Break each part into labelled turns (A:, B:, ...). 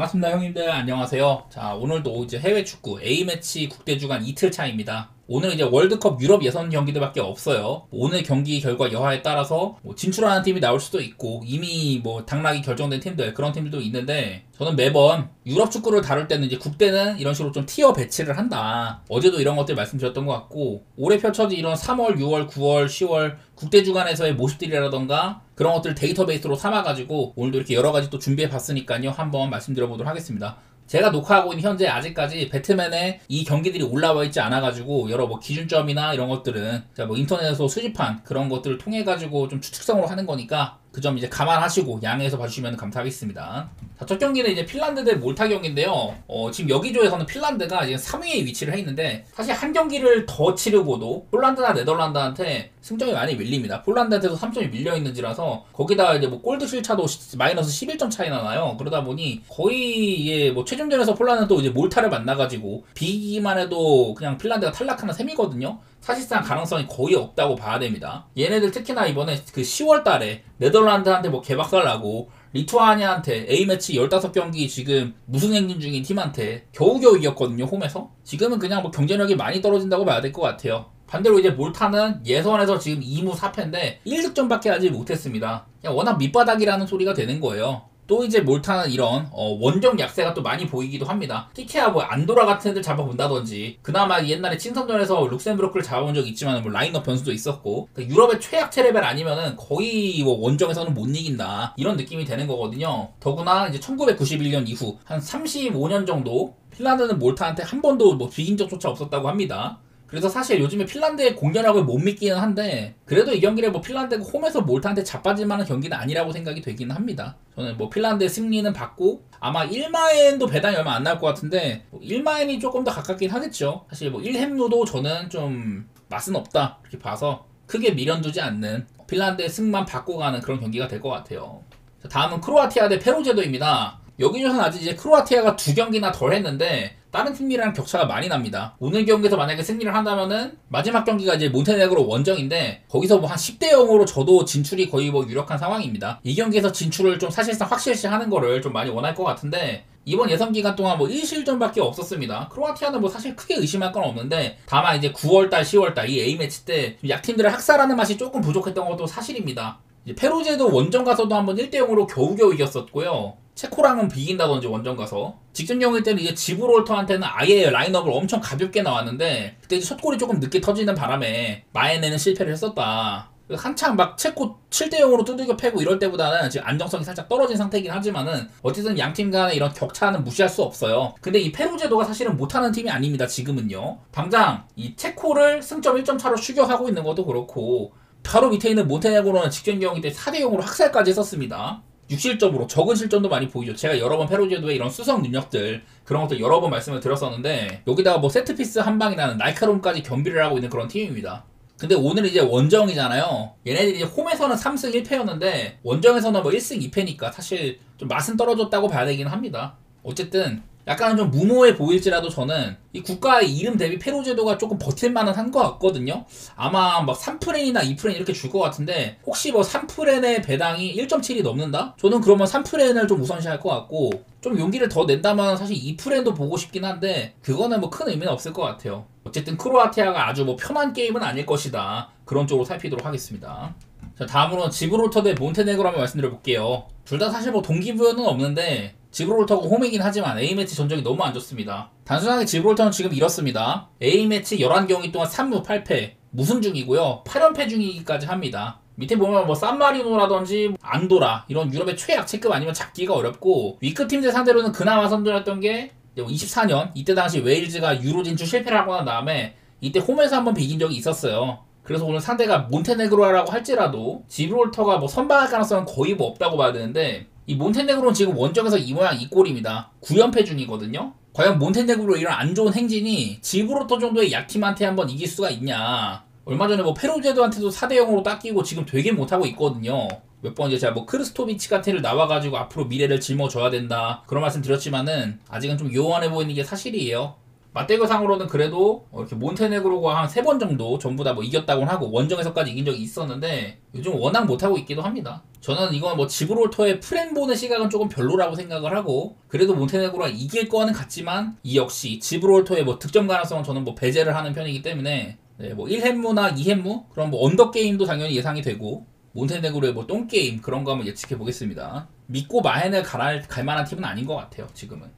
A: 반갑습니다, 형님들. 안녕하세요. 자, 오늘도 이제 해외 축구 A매치 국대 주간 이틀 차입니다. 오늘 이제 월드컵 유럽 예선 경기들밖에 없어요. 오늘 경기 결과 여하에 따라서 진출하는 팀이 나올 수도 있고 이미 당락이 결정된 팀들, 그런 팀들도 있는데, 저는 매번 유럽 축구를 다룰 때는 이제 국대는 이런 식으로 좀 티어 배치를 한다. 어제도 이런 것들 말씀드렸던 것 같고, 올해 펼쳐진 이런 3월, 6월, 9월, 10월 국대 주간에서의 모습들이라던가 그런 것들 데이터베이스로 삼아가지고 오늘도 이렇게 여러가지 또 준비해봤으니까요, 한번 말씀드려보도록 하겠습니다. 제가 녹화하고 있는 현재 아직까지 배트맨에 이 경기들이 올라와 있지 않아가지고 여러 기준점이나 이런 것들은 제가 인터넷에서 수집한 그런 것들을 통해가지고 좀 추측성으로 하는 거니까 그 점 이제 감안하시고 양해해서 봐주시면 감사하겠습니다. 자, 첫 경기는 이제 핀란드 대 몰타 경기인데요. 지금 여기조에서는 핀란드가 지금 3위에 위치를 해 있는데, 사실 한 경기를 더 치르고도 폴란드나 네덜란드한테 승점이 많이 밀립니다. 폴란드한테도 3점이 밀려있는지라서, 거기다 이제 골드 실차도 마이너스 11점 차이나 나요. 그러다 보니 거의 최종전에서 폴란드는 또 이제 몰타를 만나가지고 비기기만 해도 그냥 핀란드가 탈락하는 셈이거든요. 사실상 가능성이 거의 없다고 봐야 됩니다. 얘네들 특히나 이번에 그 10월 달에 네덜란드한테 개박살 나고 리투아니아한테 A매치 15경기 지금 무슨 행진 중인 팀한테 겨우겨우 이겼거든요, 홈에서. 지금은 그냥 경쟁력이 많이 떨어진다고 봐야 될 것 같아요. 반대로 이제 몰타는 예선에서 지금 2무 4패인데 1득점밖에 하지 못했습니다. 그냥 워낙 밑바닥이라는 소리가 되는 거예요. 또 이제 몰타는 이런 원정 약세가 또 많이 보이기도 합니다. 티케야 안도라 같은 애들 잡아본다든지, 그나마 옛날에 친선전에서 룩셈부르크를 잡아본 적이 있지만 라인업 변수도 있었고, 그러니까 유럽의 최약체 레벨 아니면은 거의 원정에서는 못 이긴다, 이런 느낌이 되는 거거든요. 더구나 이제 1991년 이후 한 35년 정도 핀란드는 몰타한테 한 번도 비긴 적조차 없었다고 합니다. 그래서 사실 요즘에 핀란드의 공격력을 못 믿기는 한데, 그래도 이 경기를 핀란드가 홈에서 몰타한테 자빠질 만한 경기는 아니라고 생각이 되기는 합니다. 저는 핀란드의 승리는 받고, 아마 1마엔도 배당이 얼마 안 나올 것 같은데 1마엔이 조금 더 가깝긴 하겠죠. 사실 1햄로도 저는 좀 맛은 없다 이렇게 봐서 크게 미련두지 않는 핀란드의 승만 받고 가는 그런 경기가 될 것 같아요. 자, 다음은 크로아티아 대 페루제도입니다. 여기저선 아직 이제 크로아티아가 2경기나 덜 했는데 다른 팀이랑 격차가 많이 납니다. 오늘 경기에서 만약에 승리를 한다면은 마지막 경기가 이제 몬테네그로 원정인데, 거기서 한 10대 0으로 저도 진출이 거의 유력한 상황입니다. 이 경기에서 진출을 좀 사실상 확실시 하는 거를 좀 많이 원할 것 같은데, 이번 예선 기간 동안 1실점밖에 없었습니다. 크로아티아는 사실 크게 의심할 건 없는데, 다만 이제 9월달, 10월달 이 A매치 때 약팀들을 학살하는 맛이 조금 부족했던 것도 사실입니다. 이제 페루제도 원정 가서도 한번 1대 0으로 겨우겨우 이겼었고요. 체코랑은 비긴다든지 원정 가서. 직전 경기 때는 이제 지브롤터한테는 아예 라인업을 엄청 가볍게 나왔는데, 그때 이제 첫 골이 조금 늦게 터지는 바람에 마에네는 실패를 했었다. 한창 체코 7대 0으로 두들겨 패고 이럴 때보다는 지금 안정성이 살짝 떨어진 상태이긴 하지만은 어쨌든 양팀 간의 이런 격차는 무시할 수 없어요. 근데 이 페루제도가 사실은 못하는 팀이 아닙니다, 지금은요. 당장 이 체코를 승점 1점 차로 추격하고 있는 것도 그렇고, 바로 밑에 있는 몬테네그로는 직전 경기 때 4대 0으로 학살까지 했었습니다. 6실점으로 적은 실점도 많이 보이죠. 제가 여러 번 페루제도의 이런 수성 능력들, 그런 것들 여러 번 말씀을 드렸었는데, 여기다가 세트피스 한 방이라는 날카로움까지 겸비를 하고 있는 그런 팀입니다. 근데 오늘 이제 원정이잖아요. 얘네들이 이제 홈에서는 3승 1패였는데 원정에서는 1승 2패니까 사실 좀 맛은 떨어졌다고 봐야 되긴 합니다. 어쨌든 약간은 좀 무모해 보일지라도 저는 이 국가의 이름 대비 페루제도가 조금 버틸만은 한 것 같거든요. 아마 3프렌이나 2프렌 이렇게 줄 것 같은데, 혹시 3프렌의 배당이 1.7이 넘는다? 저는 그러면 3프렌을 좀 우선시할 것 같고, 좀 용기를 더 낸다면 사실 2프렌도 보고 싶긴 한데, 그거는 큰 의미는 없을 것 같아요. 어쨌든 크로아티아가 아주 편한 게임은 아닐 것이다, 그런 쪽으로 살피도록 하겠습니다. 자, 다음으로는 지브롤터 대 몬테네그로 한번 말씀드려볼게요. 둘 다 사실 동기부여는 없는데, 지브롤터가 홈이긴 하지만 A매치 전적이 너무 안 좋습니다. 단순하게 지브롤터는 지금 이렇습니다. A매치 11경기 동안 3무 8패 무승 중이고요, 8연패 중이기까지 합니다. 밑에 보면 산마리노라든지 안도라, 이런 유럽의 최약체급 아니면 잡기가 어렵고, 위급 팀들 상대로는 그나마 선전했던 게 24년 이때 당시 웨일즈가 유로 진출 실패를 하고 난 다음에 이때 홈에서 한번 비긴 적이 있었어요. 그래서 오늘 상대가 몬테네그로라고 할지라도 지브롤터가 선방할 가능성은 거의 없다고 봐야 되는데, 이 몬테네그로는 지금 원정에서 이 모양 이 꼴입니다. 9연패 중이거든요. 과연 몬테네그로 이런 안 좋은 행진이 지브롤터 정도의 약팀한테 한번 이길 수가 있냐. 얼마 전에 페루제도한테도 4대 0으로 닦이고 지금 되게 못하고 있거든요. 몇 번 이제 제가 크르스토비치 같은 애를 나와가지고 앞으로 미래를 짊어져야 된다, 그런 말씀 드렸지만은 아직은 좀 요원해 보이는 게 사실이에요. 맞대결상으로는 그래도 이렇게 몬테네그로가 한 3번 정도 전부 다 뭐 이겼다고는 하고 원정에서까지 이긴 적이 있었는데 요즘 워낙 못하고 있기도 합니다. 저는 이건 뭐 지브롤터의 프렌 보는 시각은 조금 별로라고 생각을 하고 그래도 몬테네그로가 이길 거는 같지만 이 역시 지브롤터의 뭐 득점 가능성은 저는 뭐 배제를 하는 편이기 때문에 네, 뭐 1햄무나 2햄무 그런 뭐 언더게임도 당연히 예상이 되고 몬테네그로의 뭐 똥게임 그런 거 한번 예측해 보겠습니다. 믿고 마헨을 갈 만한 팀은 아닌 것 같아요 지금은.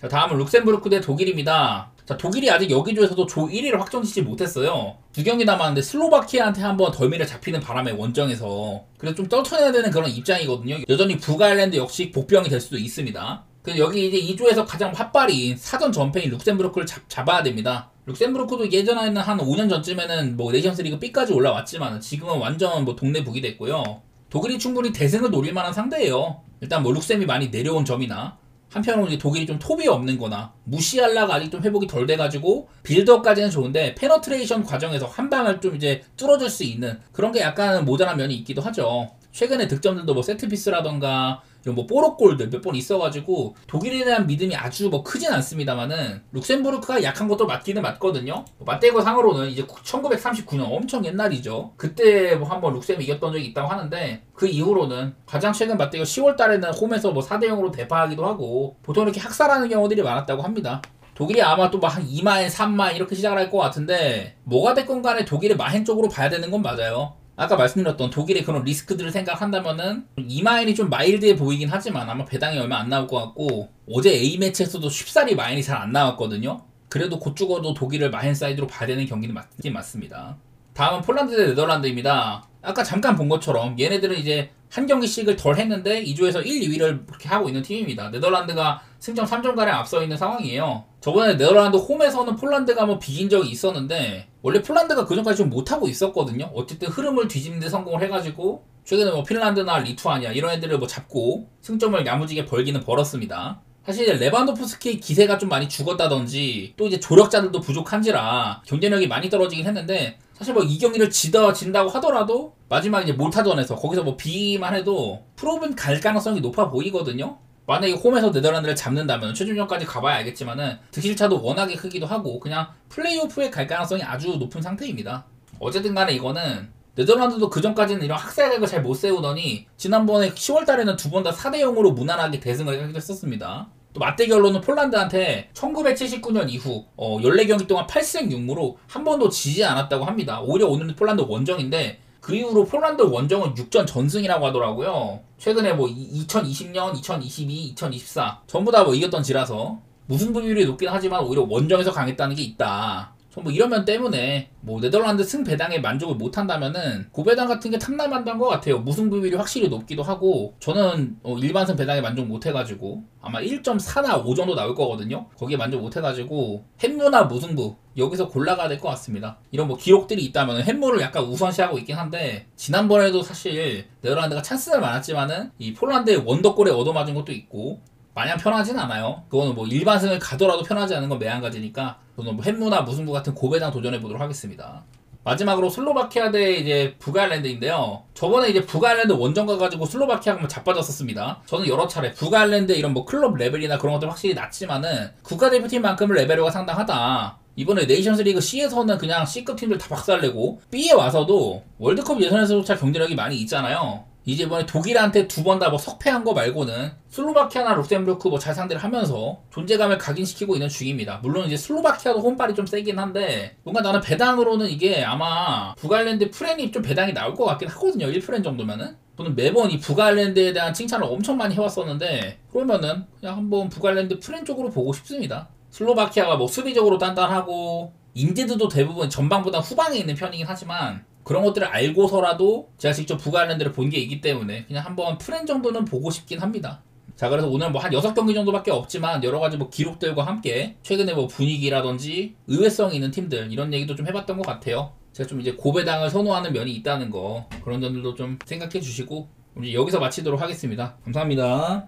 A: 자, 다음은 룩셈부르크 대 독일입니다. 자, 독일이 아직 여기조에서도 조 1위를 확정짓지 못했어요. 2경기 남았는데 슬로바키아한테 한번 덜미를 잡히는 바람에 원정에서 그래서 좀 떨쳐내야 되는 그런 입장이거든요. 여전히 북아일랜드 역시 복병이 될 수도 있습니다. 그래서 여기 이제 2조에서 가장 핫발인 사전 전패인 룩셈부르크를 잡아야 됩니다. 룩셈부르크도 예전에는 한 5년 전쯤에는 뭐 네이션스리그 B까지 올라왔지만 지금은 완전 뭐 동네 북이 됐고요. 독일이 충분히 대승을 노릴 만한 상대예요. 일단 뭐 룩셈이 많이 내려온 점이나 한편으로 이제 독일이 좀 톱이 없는 거나 무시할라가 아직 좀 회복이 덜 돼가지고 빌드업까지는 좋은데 페너트레이션 과정에서 한 방을 좀 이제 뚫어줄 수 있는 그런 게 약간 모자란 면이 있기도 하죠. 최근에 득점들도 뭐 세트피스라던가 이런 뭐 뽀록골들 몇 번 있어가지고 독일에 대한 믿음이 아주 뭐 크진 않습니다만은 룩셈부르크가 약한 것도 맞기는 맞거든요. 맞대거 상으로는 이제 1939년 엄청 옛날이죠. 그때 뭐 한번 룩셈이 이겼던 적이 있다고 하는데 그 이후로는 가장 최근 맞대거 10월 달에는 홈에서 뭐 4대0으로 대파하기도 하고 보통 이렇게 학살하는 경우들이 많았다고 합니다. 독일이 아마 또 막 한 2마엔, 3마엔 이렇게 시작을 할 것 같은데 뭐가 됐건 간에 독일의 마헨 쪽으로 봐야 되는 건 맞아요. 아까 말씀드렸던 독일의 그런 리스크들을 생각한다면은 이마인이 좀 마일드해 보이긴 하지만 아마 배당이 얼마 안 나올 것 같고 어제 A매치에서도 쉽사리 마인이 잘 안 나왔거든요. 그래도 곧 죽어도 독일을 마인 사이드로 봐야 되는 경기는 맞긴 맞습니다. 다음은 폴란드 대 네덜란드입니다. 아까 잠깐 본 것처럼 얘네들은 이제 한 경기씩을 덜 했는데 2조에서 1, 2위를 그렇게 하고 있는 팀입니다. 네덜란드가 승점 3점가량 앞서 있는 상황이에요. 저번에 네덜란드 홈에서는 폴란드가 뭐 비긴 적이 있었는데 원래 폴란드가 그전까지 좀 못하고 있었거든요. 어쨌든 흐름을 뒤집는 데 성공을 해가지고 최근에 뭐 핀란드나 리투아니아 이런 애들을 뭐 잡고 승점을 야무지게 벌기는 벌었습니다. 사실 레반도프스키의 기세가 좀 많이 죽었다든지 또 이제 조력자들도 부족한지라 경쟁력이 많이 떨어지긴 했는데 사실 뭐 이 경기를 진다고 하더라도 마지막 이제 몰타전에서 거기서 뭐 비기만 해도 프로분 갈 가능성이 높아 보이거든요. 만약에 홈에서 네덜란드를 잡는다면 최종전까지 가봐야 알겠지만은 득실차도 워낙에 크기도 하고 그냥 플레이오프에 갈 가능성이 아주 높은 상태입니다. 어쨌든 간에 이거는 네덜란드도 그전까지는 이런 학살각을 잘 못 세우더니 지난번에 10월달에는 두 번 다 4대0으로 무난하게 대승을 하기도 했었습니다. 또 맞대결로는 폴란드한테 1979년 이후 14경기 동안 8승 6무로 한 번도 지지 않았다고 합니다. 오히려 오늘은 폴란드 원정인데 그 이후로 폴란드 원정은 6전 전승이라고 하더라고요. 최근에 뭐 2020년, 2022, 2024 전부 다 뭐 이겼던 지라서 무승부 비율이 높긴 하지만 오히려 원정에서 강했다는 게 있다. 뭐 이런 면 때문에 뭐 네덜란드 승 배당에 만족을 못한다면은 고배당 같은 게 탐날만한 것 같아요. 무승부 비율이 확실히 높기도 하고 저는 일반 승 배당에 만족 못해가지고 아마 1.4나 5 정도 나올 거거든요. 거기에 만족 못해가지고 햄무나 무승부 여기서 골라가야 될 것 같습니다. 이런 뭐 기록들이 있다면 햄무를 약간 우선시하고 있긴 한데 지난번에도 사실 네덜란드가 찬스는 많았지만은 이 폴란드의 원더골에 얻어맞은 것도 있고 마냥 편하진 않아요. 그거는 뭐 일반승을 가더라도 편하지 않은 건 매한가지니까 저는 뭐 햄무나 무승부 같은 고배당 도전해보도록 하겠습니다. 마지막으로 슬로바키아 대 이제 북아일랜드인데요. 저번에 이제 북아일랜드 원정 가가지고 슬로바키아가 한번 자빠졌었습니다. 저는 여러 차례 북아일랜드 이런 뭐 클럽 레벨이나 그런 것들 확실히 낮지만은 국가대표팀만큼은 레벨화가 상당하다. 이번에 네이션스리그 C에서는 그냥 C급 팀들 다 박살내고 B에 와서도 월드컵 예선에서조차 경쟁력이 많이 있잖아요. 이제 이번에 독일한테 두 번 다 뭐 석패한 거 말고는 슬로바키아나 룩셈부르크 뭐 잘 상대를 하면서 존재감을 각인시키고 있는 중입니다. 물론 이제 슬로바키아도 홈발이 좀 세긴 한데 뭔가 나는 배당으로는 이게 아마 북아일랜드 프렌이 좀 배당이 나올 것 같긴 하거든요. 1프렌 정도면은. 저는 매번 이 북아일랜드에 대한 칭찬을 엄청 많이 해왔었는데 그러면은 그냥 한번 북아일랜드 프렌 쪽으로 보고 싶습니다. 슬로바키아가 뭐 수비적으로 단단하고 인제드도 대부분 전방보다 후방에 있는 편이긴 하지만 그런 것들을 알고서라도 제가 직접 북아일랜드를 본 게 있기 때문에 그냥 한번 프렌 정도는 보고 싶긴 합니다. 자, 그래서 오늘 뭐 한 6경기 정도밖에 없지만 여러가지 뭐 기록들과 함께 최근에 뭐 분위기라든지 의외성 있는 팀들 이런 얘기도 좀 해봤던 것 같아요. 제가 좀 이제 고배당을 선호하는 면이 있다는 거 그런 점들도 좀 생각해 주시고 이제 여기서 마치도록 하겠습니다. 감사합니다.